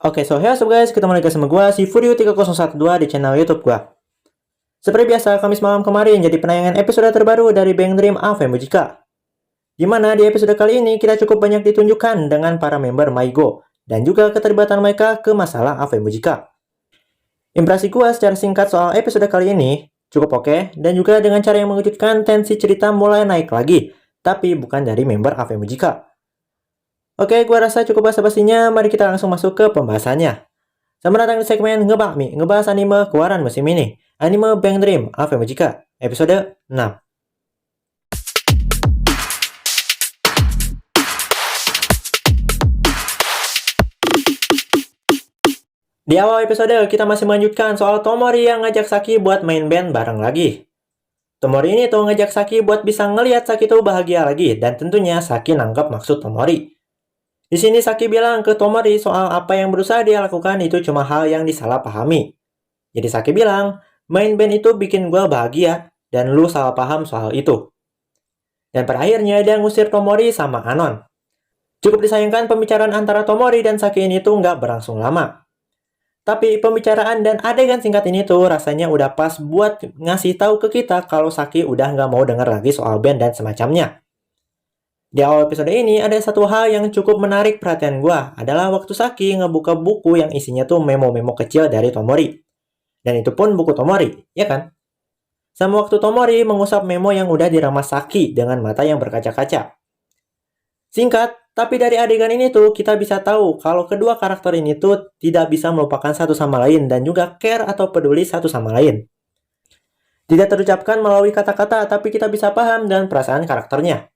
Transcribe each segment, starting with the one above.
Oke, so hey what's up guys, ketemu lagi sama gue, si Furio3012 di channel YouTube gue. Seperti biasa, Kamis malam kemarin jadi penayangan episode terbaru dari Bang Dream AV Mujika. Dimana di episode kali ini kita cukup banyak ditunjukkan dengan para member Maigo, dan juga keterlibatan mereka ke masalah AV Mujika. Impresi gue secara singkat soal episode kali ini cukup oke, dan juga dengan cara yang mengejutkan tensi cerita mulai naik lagi, tapi bukan dari member AV Mujika. Oke, gue rasa cukup basa-basinya, mari kita langsung masuk ke pembahasannya. Selamat datang di segmen Ngebakmi, ngebahas anime keluaran musim ini. Anime Bang Dream AV Mujika, episode 6. Di awal episode, kita masih melanjutkan soal Tomori yang ngajak Saki buat main band bareng lagi. Tomori ini tuh ngajak Saki buat bisa ngelihat Saki tuh bahagia lagi, dan tentunya Saki nangkep maksud Tomori. Di sini Saki bilang ke Tomori soal apa yang berusaha dia lakukan itu cuma hal yang disalahpahami. Jadi Saki bilang, main band itu bikin gue bahagia, dan lu salah paham soal itu. Dan pada akhirnya dia ngusir Tomori sama Anon. Cukup disayangkan pembicaraan antara Tomori dan Saki ini tuh nggak berlangsung lama. Tapi pembicaraan dan adegan singkat ini tuh rasanya udah pas buat ngasih tahu ke kita kalau Saki udah nggak mau denger lagi soal band dan semacamnya. Di awal episode ini ada satu hal yang cukup menarik perhatian gue, adalah waktu Saki ngebuka buku yang isinya tuh memo-memo kecil dari Tomori. Dan itu pun buku Tomori, ya kan? Sama waktu Tomori mengusap memo yang udah diramas Saki dengan mata yang berkaca-kaca. Singkat, tapi dari adegan ini tuh kita bisa tahu kalau kedua karakter ini tuh tidak bisa melupakan satu sama lain dan juga care atau peduli satu sama lain. Tidak terucapkan melalui kata-kata, tapi kita bisa paham dan perasaan karakternya.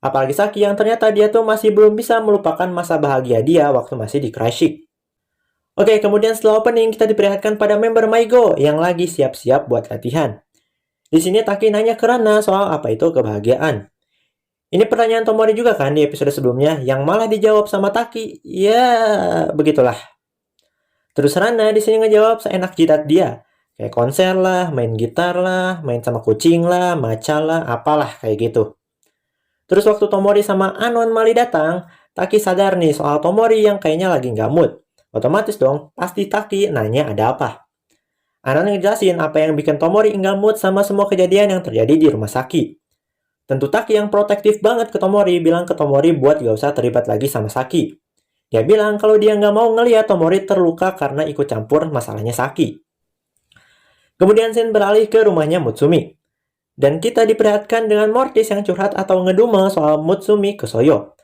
Apalagi Saki yang ternyata dia tuh masih belum bisa melupakan masa bahagia dia waktu masih di Crush. Oke, kemudian setelah opening kita diperlihatkan pada member Maigo yang lagi siap-siap buat latihan. Di sini Taki nanya ke Rana soal apa itu kebahagiaan. Ini pertanyaan Tomori juga kan di episode sebelumnya yang malah dijawab sama Taki. Ya, begitulah. Terus Rana di sini ngejawab seenak jidat dia. Kayak konser lah, main gitar lah, main sama kucing lah, maca lah, apalah kayak gitu. Terus waktu Tomori sama Anon Mali datang, Taki sadar nih soal Tomori yang kayaknya lagi nggak mood. Otomatis dong, pasti Taki nanya ada apa. Anon ngejelasin apa yang bikin Tomori nggak mood sama semua kejadian yang terjadi di rumah Saki. Tentu Taki yang protektif banget ke Tomori, bilang ke Tomori buat gak usah terlibat lagi sama Saki. Dia bilang kalau dia nggak mau ngeliat Tomori terluka karena ikut campur masalahnya Saki. Kemudian scene beralih ke rumahnya Mutsumi. Dan kita diperlihatkan dengan Mortis yang curhat atau ngedumel soal Mutsumi ke Soyo.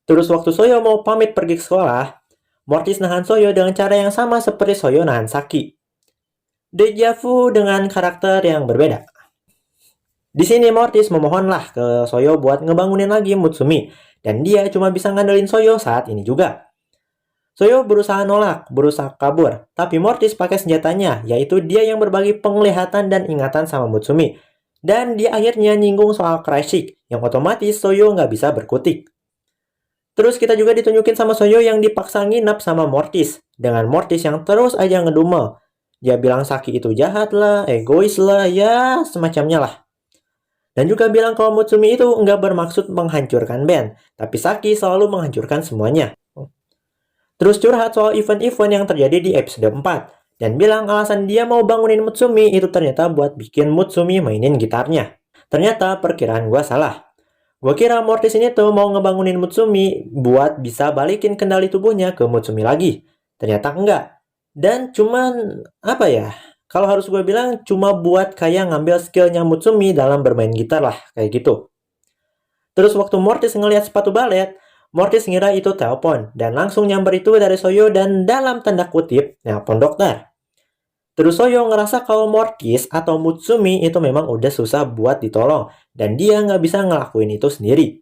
Terus waktu Soyo mau pamit pergi ke sekolah, Mortis nahan Soyo dengan cara yang sama seperti Soyo nahan Saki. Deja vu dengan karakter yang berbeda. Di sini Mortis memohonlah ke Soyo buat ngebangunin lagi Mutsumi, dan dia cuma bisa ngandelin Soyo saat ini juga. Soyo berusaha nolak, berusaha kabur, tapi Mortis pakai senjatanya, yaitu dia yang berbagi penglihatan dan ingatan sama Mutsumi. Dan dia akhirnya nyinggung soal Crush, yang otomatis Soyo nggak bisa berkutik. Terus kita juga ditunjukin sama Soyo yang dipaksa nginep sama Mortis, dengan Mortis yang terus aja ngedumel. Dia bilang Saki itu jahat lah, egois lah, ya semacamnya lah. Dan juga bilang kalau Mutsumi itu nggak bermaksud menghancurkan band, tapi Saki selalu menghancurkan semuanya. Terus curhat soal event-event yang terjadi di episode 4. Dan bilang alasan dia mau bangunin Mutsumi itu ternyata buat bikin Mutsumi mainin gitarnya. Ternyata perkiraan gue salah. Gue kira Mortis ini tuh mau ngebangunin Mutsumi buat bisa balikin kendali tubuhnya ke Mutsumi lagi. Ternyata enggak. Dan cuman, apa ya, kalau harus gue bilang cuma buat kayak ngambil skillnya Mutsumi dalam bermain gitar lah, kayak gitu. Terus waktu Mortis ngelihat sepatu balet, Mortis ngira itu telepon dan langsung nyamber itu dari Soyo dan dalam tanda kutip nelpon dokter. Terus Soyo ngerasa kalau Mortis atau Mutsumi itu memang udah susah buat ditolong dan dia nggak bisa ngelakuin itu sendiri.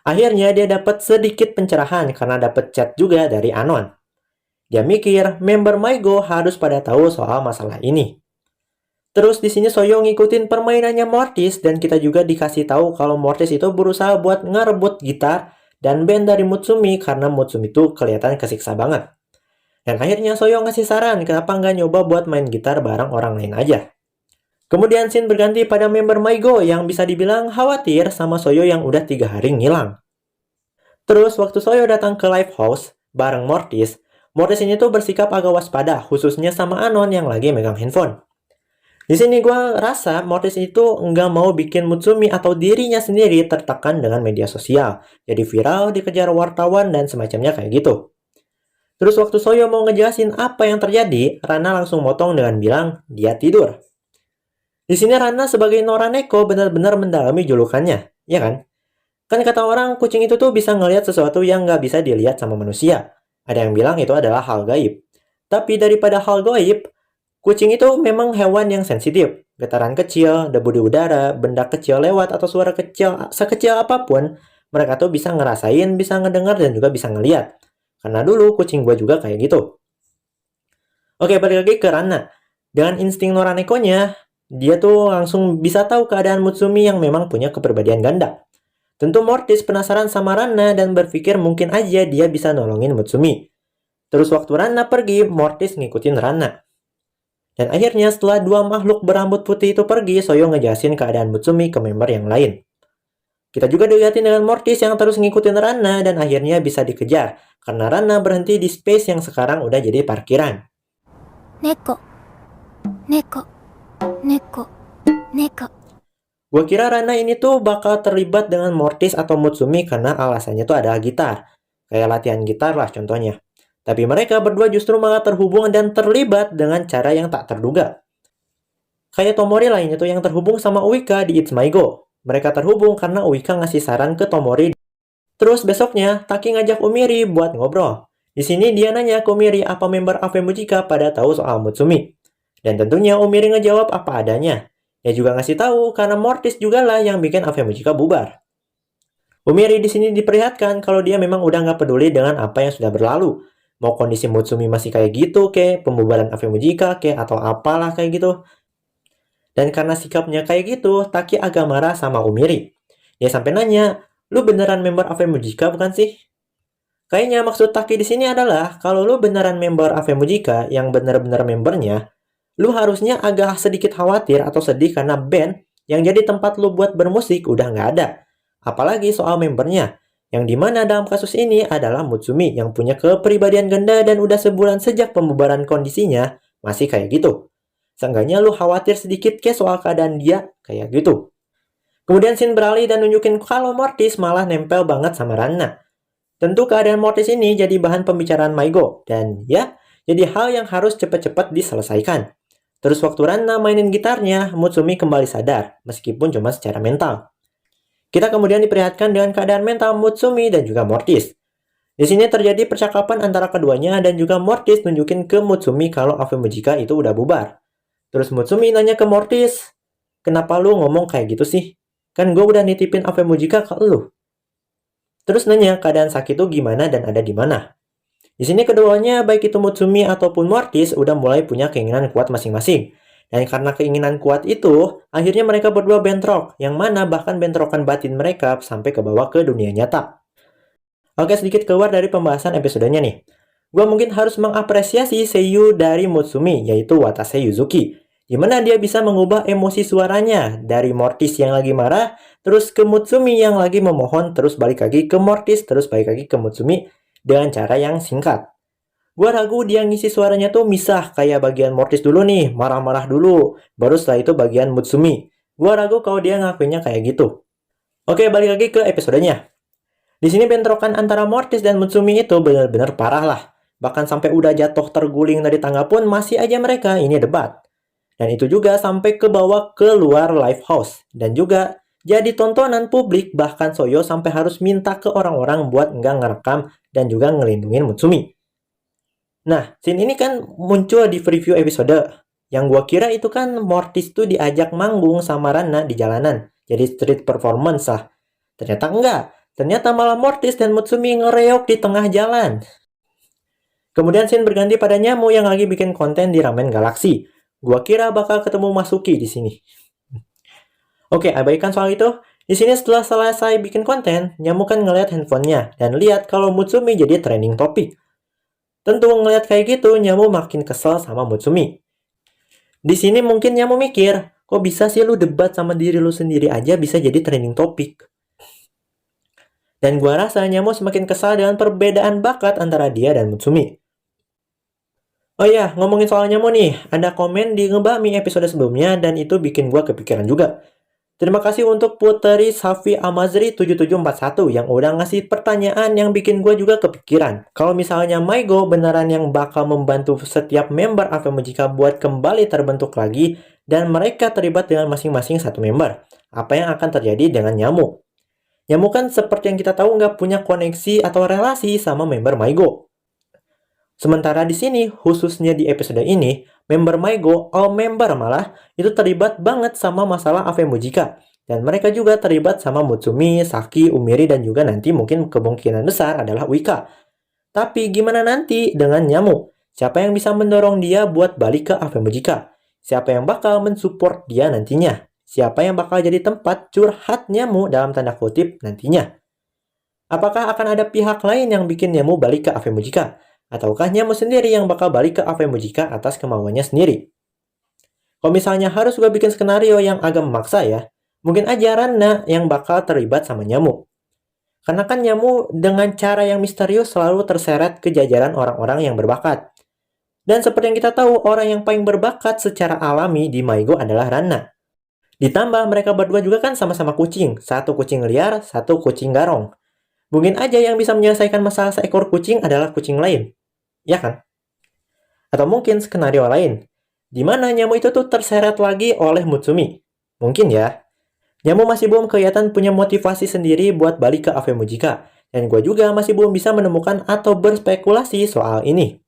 Akhirnya dia dapat sedikit pencerahan karena dapat chat juga dari Anon. Dia mikir member Maigo harus pada tahu soal masalah ini. Terus di sini Soyo ngikutin permainannya Mortis dan kita juga dikasih tahu kalau Mortis itu berusaha buat ngerebut gitar dan band dari Mutsumi karena Mutsumi itu kelihatan kesiksa banget. Dan akhirnya Soyo ngasih saran kenapa nggak nyoba buat main gitar bareng orang lain aja. Kemudian scene berganti pada member Maigo yang bisa dibilang khawatir sama Soyo yang udah 3 hari ngilang. Terus waktu Soyo datang ke live house bareng Mortis, Mortis ini tuh bersikap agak waspada, khususnya sama Anon yang lagi megang handphone. Di sini gue rasa Mortis itu nggak mau bikin Mutsumi atau dirinya sendiri tertekan dengan media sosial. Jadi viral, dikejar wartawan, dan semacamnya kayak gitu. Terus waktu Soyo mau ngejelasin apa yang terjadi, Rana langsung motong dengan bilang, dia tidur. Di sini Rana sebagai Noraneko benar-benar mendalami julukannya, ya kan? Kan kata orang, kucing itu tuh bisa ngelihat sesuatu yang nggak bisa dilihat sama manusia. Ada yang bilang itu adalah hal gaib. Tapi daripada hal gaib, kucing itu memang hewan yang sensitif. Getaran kecil, debu di udara, benda kecil lewat, atau suara kecil sekecil apapun, mereka tuh bisa ngerasain, bisa ngedengar, dan juga bisa ngeliat. Karena dulu kucing gue juga kayak gitu. Oke, balik lagi ke Rana. Dengan insting Noranekonya, dia tuh langsung bisa tahu keadaan Mutsumi yang memang punya kepribadian ganda. Tentu Mortis penasaran sama Rana dan berpikir mungkin aja dia bisa nolongin Mutsumi. Terus waktu Rana pergi, Mortis ngikutin Rana. Dan akhirnya setelah dua makhluk berambut putih itu pergi, Soyo ngejelasin keadaan Mutsumi ke member yang lain. Kita juga dilihatin dengan Mortis yang terus ngikutin Rana dan akhirnya bisa dikejar, karena Rana berhenti di space yang sekarang udah jadi parkiran. Neko, neko, neko, neko. Gua kira Rana ini tuh bakal terlibat dengan Mortis atau Mutsumi karena alasannya tuh adalah gitar. Kayak latihan gitar lah contohnya. Tapi mereka berdua justru malah terhubung dan terlibat dengan cara yang tak terduga. Kayak Tomori lainnya tuh yang terhubung sama Uika di It's My Go. Mereka terhubung karena Uika ngasih saran ke Tomori. Terus besoknya, Taki ngajak Umiri buat ngobrol. Di sini dia nanya ke Umiri apa member Ave Mujika pada tahu soal Mutsumi. Dan tentunya Umiri ngejawab apa adanya. Dia juga ngasih tahu karena Mortis juga lah yang bikin Ave Mujika bubar. Umiri di sini diperlihatkan kalau dia memang udah nggak peduli dengan apa yang sudah berlalu. Mau kondisi Mutsumi masih kayak gitu kek, pembubaran Ave Mujika kek, atau apalah kayak gitu. Dan karena sikapnya kayak gitu, Taki agak marah sama Umiri. Dia sampai nanya, lu beneran member Ave Mujika bukan sih? Kayaknya maksud Taki di sini adalah, kalau lu beneran member Ave Mujika yang bener-bener membernya, lu harusnya agak sedikit khawatir atau sedih karena band yang jadi tempat lu buat bermusik udah nggak ada. Apalagi soal membernya, yang dimana dalam kasus ini adalah Mutsumi yang punya kepribadian ganda dan udah sebulan sejak pembubaran kondisinya masih kayak gitu. Seenggaknya lu khawatir sedikit ke soal keadaan dia, kayak gitu. Kemudian Shin beralih dan nunjukin kalau Mortis malah nempel banget sama Rana. Tentu keadaan Mortis ini jadi bahan pembicaraan Maigo, dan ya, jadi hal yang harus cepat-cepat diselesaikan. Terus waktu Rana mainin gitarnya, Mutsumi kembali sadar, meskipun cuma secara mental. Kita kemudian diperlihatkan dengan keadaan mental Mutsumi dan juga Mortis. Di sini terjadi percakapan antara keduanya dan juga Mortis nunjukin ke Mutsumi kalau Ave Mujika itu udah bubar. Terus Mutsumi nanya ke Mortis, kenapa lu ngomong kayak gitu sih? Kan gue udah nitipin Ave Mujika ke lu. Terus nanya keadaan Saki itu gimana dan ada di mana. Di sini keduanya, baik itu Mutsumi ataupun Mortis, udah mulai punya keinginan kuat masing-masing. Dan karena keinginan kuat itu, akhirnya mereka berdua bentrok, yang mana bahkan bentrokan batin mereka sampai ke bawah ke dunia nyata. Oke, sedikit keluar dari pembahasan episodenya nih. Gue mungkin harus mengapresiasi seiyuu dari Mutsumi, yaitu Watase Yuzuki. Di mana dia bisa mengubah emosi suaranya dari Mortis yang lagi marah, terus ke Mutsumi yang lagi memohon, terus balik lagi ke Mortis, terus balik lagi ke Mutsumi dengan cara yang singkat. Gue ragu dia ngisi suaranya tuh misah, kayak bagian Mortis dulu nih, marah-marah dulu, baru setelah itu bagian Mutsumi. Gue ragu kalau dia ngakuinnya kayak gitu. Oke, balik lagi ke episodenya. Di sini bentrokan antara Mortis dan Mutsumi itu benar-benar parah lah. Bahkan sampai udah jatuh terguling dari tangga pun masih aja mereka ini debat. Dan itu juga sampai ke bawah ke luar live house. Dan juga jadi tontonan publik, bahkan Soyo sampai harus minta ke orang-orang buat nggak ngerekam dan juga ngelindungin Mutsumi. Nah, scene ini kan muncul di preview episode. Yang gua kira itu kan Mortis tuh diajak manggung sama Rana di jalanan. Jadi street performance lah. Ternyata enggak. Ternyata malah Mortis dan Mutsumi ngereok di tengah jalan. Kemudian scene berganti pada Nyamu yang lagi bikin konten di Ramen Galaxy. Gua kira bakal ketemu Masuki di sini. Oke, abaikan soal itu. Di sini setelah selesai bikin konten, Nyamu kan ngeliat handphonenya dan lihat kalau Mutsumi jadi trending topik. Tentu ngeliat kayak gitu, Nyamu makin kesel sama Mutsumi. Di sini mungkin Nyamu mikir, kok bisa sih lu debat sama diri lu sendiri aja bisa jadi trending topik? Dan gua rasa Nyamu semakin kesal dengan perbedaan bakat antara dia dan Mutsumi. Oh iya, ngomongin soal nyamuk nih, ada komen di Ngebahmi episode sebelumnya dan itu bikin gua kepikiran juga. Terima kasih untuk Puteri Safi Amazri 7741 yang udah ngasih pertanyaan yang bikin gue juga kepikiran. Kalau misalnya Maigo beneran yang bakal membantu setiap member Avemojika buat kembali terbentuk lagi dan mereka terlibat dengan masing-masing satu member, apa yang akan terjadi dengan nyamuk? Nyamuk kan seperti yang kita tahu nggak punya koneksi atau relasi sama member Maigo. Sementara di sini, khususnya di episode ini, member Maigo, all member malah, itu terlibat banget sama masalah Avemojika. Dan mereka juga terlibat sama Mutsumi, Saki, Umiri, dan juga nanti mungkin kemungkinan besar adalah Uika. Tapi gimana nanti dengan nyamuk? Siapa yang bisa mendorong dia buat balik ke Avemojika? Siapa yang bakal mensupport dia nantinya? Siapa yang bakal jadi tempat curhat nyamuk dalam tanda kutip nantinya? Apakah akan ada pihak lain yang bikin nyamuk balik ke Avemojika? Ataukah nyamuk sendiri yang bakal balik ke Avemojika atas kemauannya sendiri? Kalau misalnya harus gue bikin skenario yang agak memaksa ya, mungkin aja Ranna yang bakal terlibat sama nyamuk. Karena kan nyamuk dengan cara yang misterius selalu terseret ke jajaran orang-orang yang berbakat. Dan seperti yang kita tahu, orang yang paling berbakat secara alami di Maigo adalah Ranna. Ditambah mereka berdua juga kan sama-sama kucing, satu kucing liar, satu kucing garong. Mungkin aja yang bisa menyelesaikan masalah seekor kucing adalah kucing lain. Ya kan? Atau mungkin skenario lain, di mana nyamuk itu tuh terseret lagi oleh Mutsumi. Mungkin ya. Nyamuk masih belum kelihatan punya motivasi sendiri buat balik ke Avemojika. Dan gue juga masih belum bisa menemukan atau berspekulasi soal ini.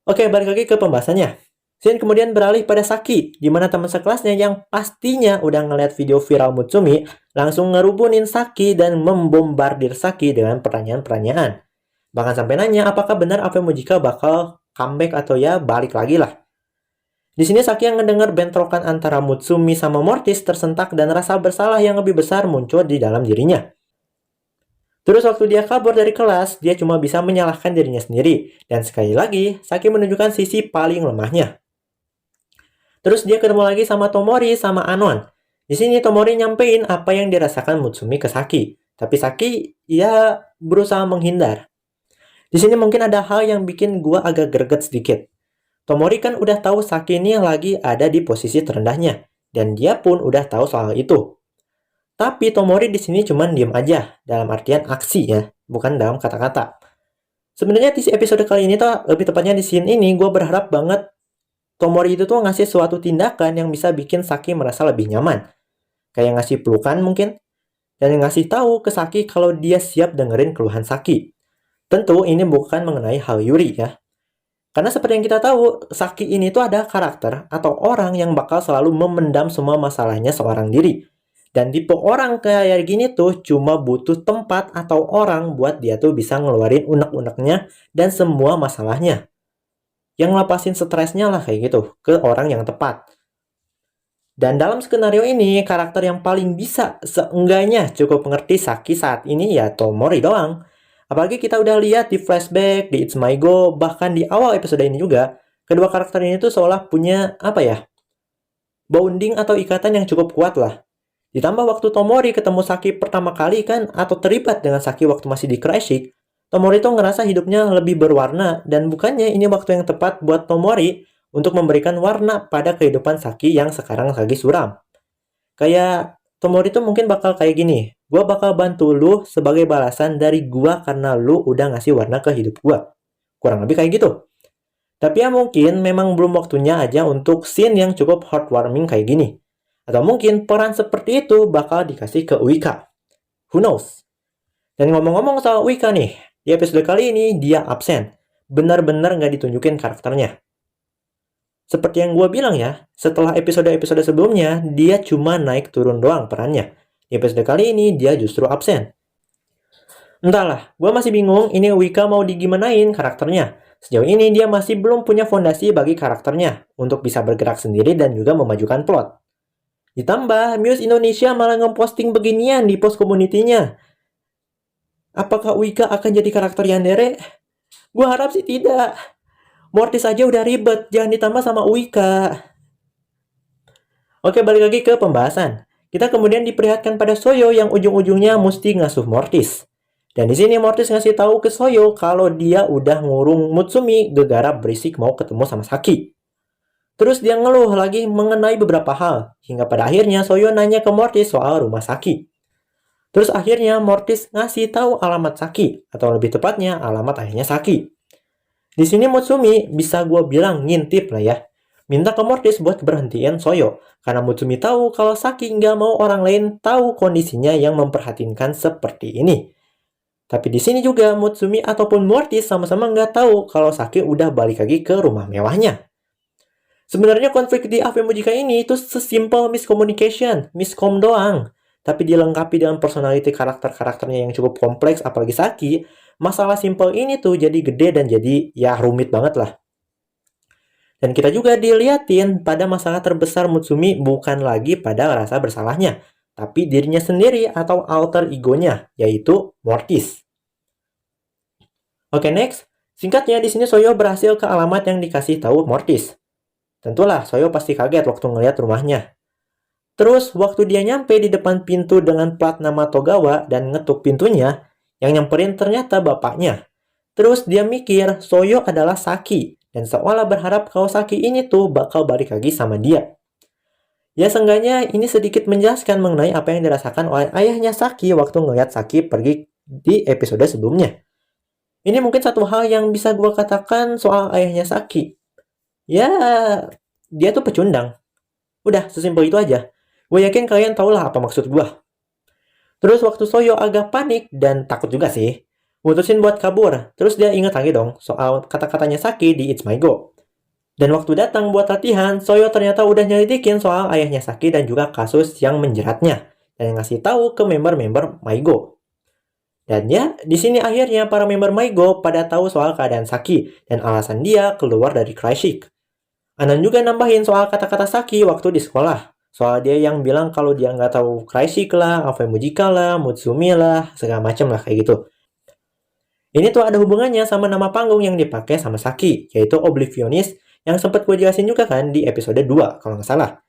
Oke, balik lagi ke pembahasannya. Scene kemudian beralih pada Saki, di mana teman sekelasnya yang pastinya udah ngeliat video viral Mutsumi, langsung ngerubunin Saki dan membombardir Saki dengan pertanyaan-pertanyaan. Bahkan sampai nanya apakah benar Avemojika bakal comeback atau ya balik lagi lah. Di sini Saki yang ngedenger bentrokan antara Mutsumi sama Mortis tersentak dan rasa bersalah yang lebih besar muncul di dalam dirinya. Terus waktu dia kabur dari kelas, dia cuma bisa menyalahkan dirinya sendiri. Dan sekali lagi, Saki menunjukkan sisi paling lemahnya. Terus dia ketemu lagi sama Tomori sama Anon. Di sini Tomori nyampein apa yang dirasakan Mutsumi ke Saki. Tapi Saki ya berusaha menghindar. Di sini mungkin ada hal yang bikin gua agak greget sedikit. Tomori kan udah tahu Saki ini lagi ada di posisi terendahnya, dan dia pun udah tahu soal itu. Tapi Tomori di sini cuman diem aja, dalam artian aksi ya, bukan dalam kata-kata. Sebenarnya di episode kali ini tuh, lebih tepatnya di scene ini, gua berharap banget Tomori itu tuh ngasih suatu tindakan yang bisa bikin Saki merasa lebih nyaman. Kayak ngasih pelukan mungkin, dan ngasih tahu ke Saki kalau dia siap dengerin keluhan Saki. Tentu ini bukan mengenai hal Yuri ya. Karena seperti yang kita tahu, Saki ini tuh ada karakter atau orang yang bakal selalu memendam semua masalahnya seorang diri. Dan tipe orang kayak gini tuh cuma butuh tempat atau orang buat dia tuh bisa ngeluarin unek-uneknya dan semua masalahnya. Yang ngelepasin stresnya lah kayak gitu ke orang yang tepat. Dan dalam skenario ini, karakter yang paling bisa seenggaknya cukup mengerti Saki saat ini ya Tomori doang. Apalagi kita udah lihat di flashback, di It's My Go, bahkan di awal episode ini juga, kedua karakter ini tuh seolah punya, bonding atau ikatan yang cukup kuat lah. Ditambah waktu Tomori ketemu Saki pertama kali kan, atau terlibat dengan Saki waktu masih di Crashik, Tomori tuh ngerasa hidupnya lebih berwarna, dan bukannya ini waktu yang tepat buat Tomori untuk memberikan warna pada kehidupan Saki yang sekarang lagi suram. Kayak Tomori tuh mungkin bakal kayak gini, gue bakal bantu lu sebagai balasan dari gue karena lu udah ngasih warna ke hidup gue. Kurang lebih kayak gitu. Tapi ya mungkin memang belum waktunya aja untuk scene yang cukup heartwarming kayak gini. Atau mungkin peran seperti itu bakal dikasih ke Uika. Who knows? Dan ngomong-ngomong soal Uika nih, di episode kali ini dia absen. Benar-benar nggak ditunjukin karakternya. Seperti yang gue bilang ya, setelah episode-episode sebelumnya, dia cuma naik turun doang perannya. Di episode kali ini, dia justru absen. Entahlah, gue masih bingung ini Wika mau digimanain karakternya. Sejauh ini dia masih belum punya fondasi bagi karakternya untuk bisa bergerak sendiri dan juga memajukan plot. Ditambah, Muse Indonesia malah ngeposting beginian di post community-nya. Apakah Wika akan jadi karakter yandere? Gue harap sih tidak. Mortis aja udah ribet, jangan ditambah sama Uika. Oke, balik lagi ke pembahasan. Kita kemudian diperlihatkan pada Soyo yang ujung-ujungnya mesti ngasuh Mortis. Dan di sini Mortis ngasih tahu ke Soyo kalau dia udah ngurung Mutsumi gara-gara berisik mau ketemu sama Saki. Terus dia ngeluh lagi mengenai beberapa hal, hingga pada akhirnya Soyo nanya ke Mortis soal rumah Saki. Terus akhirnya Mortis ngasih tahu alamat Saki, atau lebih tepatnya alamat ayahnya Saki. Di sini Mutsumi bisa gue bilang ngintip lah ya. Minta ke Mortis buat berhentiin Soyo, karena Mutsumi tahu kalau Saki nggak mau orang lain tahu kondisinya yang memprihatinkan seperti ini. Tapi di sini juga Mutsumi ataupun Mortis sama-sama nggak tahu kalau Saki udah balik lagi ke rumah mewahnya. Sebenarnya konflik di Ave Mujika ini itu sesimpel miscommunication, miskom doang. Tapi dilengkapi dengan personality karakter-karakternya yang cukup kompleks, apalagi Saki, masalah simpel ini tuh jadi gede dan jadi ya rumit banget lah. Dan kita juga diliatin pada masalah terbesar Mutsumi bukan lagi pada rasa bersalahnya, tapi dirinya sendiri atau alter egonya, yaitu Mortis. Oke, next. Singkatnya, di sini Soyo berhasil ke alamat yang dikasih tahu Mortis. Tentulah, Soyo pasti kaget waktu ngeliat rumahnya. Terus, waktu dia nyampe di depan pintu dengan plat nama Togawa dan ngetuk pintunya, yang nyamperin ternyata bapaknya. Terus dia mikir Soyo adalah Saki, dan seolah berharap kalau Saki ini tuh bakal balik lagi sama dia. Ya seenggaknya ini sedikit menjelaskan mengenai apa yang dirasakan oleh ayahnya Saki waktu ngeliat Saki pergi di episode sebelumnya. Ini mungkin satu hal yang bisa gue katakan soal ayahnya Saki. Ya, dia tuh pecundang. Udah, sesimpel itu aja. Gue yakin kalian tau lah apa maksud gue. Terus waktu Soyo agak panik dan takut juga sih, mutusin buat kabur. Terus dia ingat lagi dong soal kata-katanya Saki di It's My Go. Dan waktu datang buat latihan, Soyo ternyata udah nyelidikin soal ayahnya Saki dan juga kasus yang menjeratnya. Dan ngasih tahu ke member-member My Go. Dan ya, di sini akhirnya para member My Go pada tahu soal keadaan Saki dan alasan dia keluar dari Cryshik. Anan juga nambahin soal kata-kata Saki waktu di sekolah. Soal dia yang bilang kalau dia nggak tahu Cryshik lah, Ave Mujika lah, Mutsumi lah, segala macem lah kayak gitu. Ini tuh ada hubungannya sama nama panggung yang dipakai sama Saki, yaitu Oblivionist, yang sempat gue jelasin juga kan di episode 2 kalau nggak salah.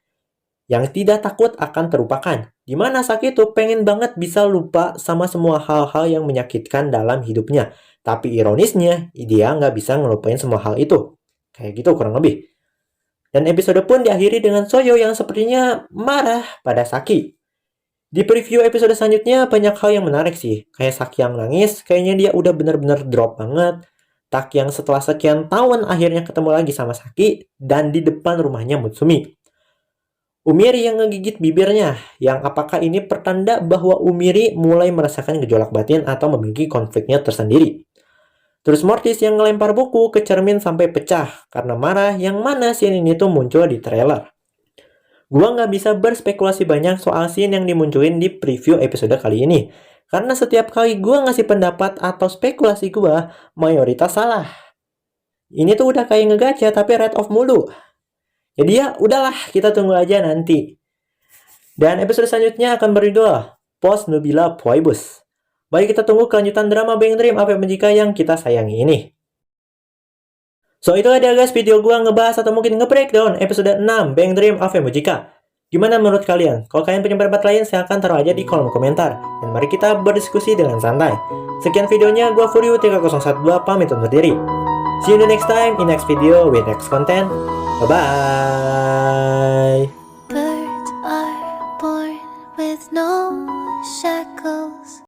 Yang tidak takut akan terlupakan. Dimana Saki tuh pengen banget bisa lupa sama semua hal-hal yang menyakitkan dalam hidupnya. Tapi ironisnya, dia nggak bisa ngelupain semua hal itu. Kayak gitu kurang lebih. Dan episode pun diakhiri dengan Soyo yang sepertinya marah pada Saki. Di preview episode selanjutnya banyak hal yang menarik sih. Kayak Saki yang nangis, kayaknya dia udah bener-bener drop banget. Tak yang setelah sekian tahun akhirnya ketemu lagi sama Saki dan di depan rumahnya Mutsumi. Umiri yang ngegigit bibirnya, yang apakah ini pertanda bahwa Umiri mulai merasakan gejolak batin atau memiliki konfliknya tersendiri. Terus Mortis yang ngelempar buku ke cermin sampai pecah karena marah, yang mana scene ini tuh muncul di trailer. Gua nggak bisa berspekulasi banyak soal scene yang dimunculin di preview episode kali ini, karena setiap kali gua ngasih pendapat atau spekulasi gua, mayoritas salah. Ini tuh udah kayak ngegacha tapi rate off mulu. Jadi ya udahlah, kita tunggu aja nanti. Dan episode selanjutnya akan berjudul Post Nubila Phoebus. Baik, kita tunggu kelanjutan drama Bang Dream Ave Mujika yang kita sayangi ini. So itu ada guys video gua ngebahas atau mungkin nge-breakdown episode 6 Bang Dream Ave Mujika. Gimana menurut kalian? Kalau kalian punya pendapat lain silahkan taruh aja di kolom komentar. Dan mari kita berdiskusi dengan santai. Sekian videonya, gua Furyu 3012 pamit undur diri. See you in the next time in next video with next content. Bye-bye. Birds are born with no shadow.